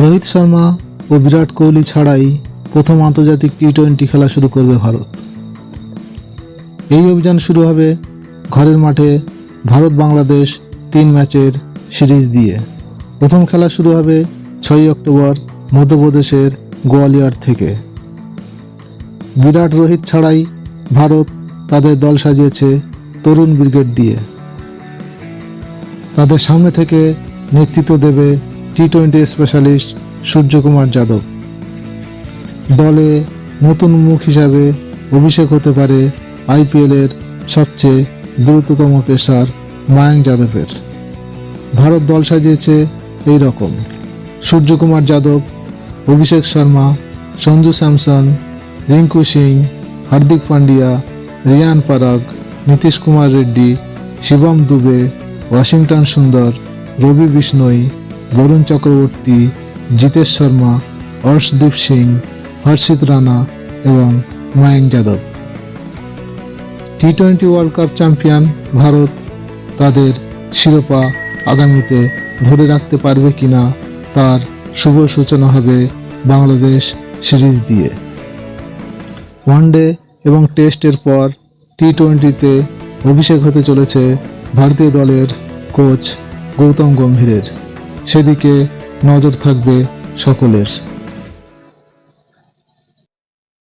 রোহিত শর্মা ও বিরাট কোহলি ছাড়াই প্রথম আন্তর্জাতিক টি-20 খেলা শুরু করবে ভারত। এই অভিযান শুরু হবে ঘরের মাঠে ভারত বাংলাদেশ 3 ম্যাচের সিরিজ দিয়ে। প্রথম খেলা শুরু হবে 6 অক্টোবর মধ্যপ্রদেশের গোয়ালিয়র থেকে। বিরাট রোহিত ছাড়াই ভারত তাদের দল সাজিয়েছে তরুণ ব্রিগেড দিয়ে। তাদের সামনে থেকে নেতৃত্ব দেবে টি-20 স্পেশালিস্ট সূর্যকুমার যাদব। দলে নতুন মুখ হিসাবে অভিষেক হতে পারে আইপিএলের সবচেয়ে দ্রুততম পেসার মায়াঙ্ক যাদবের। ভারত দল সাজিয়েছে এই রকম: সূর্যকুমার যাদব, অভিষেক শর্মা, সঞ্জু স্যামসন, রিঙ্কু সিং, হার্দিক পান্ডিয়া, রিয়ান পরাগ, নীতিশ কুমার রেড্ডি, শিবম দুবে, ওয়াশিংটন সুন্দর, রবি বিষ্ণই, বরুণ চক্রবর্তী, জিতেশ শর্মা, অর্শদীপ সিং, হর্ষিত রানা এবং মায়াঙ্ক যাদব। টি-20 ওয়ার্ল্ড কাপ চ্যাম্পিয়ন ভারত তাদের শিরোপা আগামীতে ধরে রাখতে পারবে কিনা তার শুভ সূচনা হবে বাংলাদেশ সিরিজ দিয়ে। ওয়ানডে এবং টেস্টের পর টি-20তে অভিষেক হতে চলেছে ভারতীয় দলের কোচ গৌতম গম্ভীরের। সেদিকে নজর থাকবে সকলের।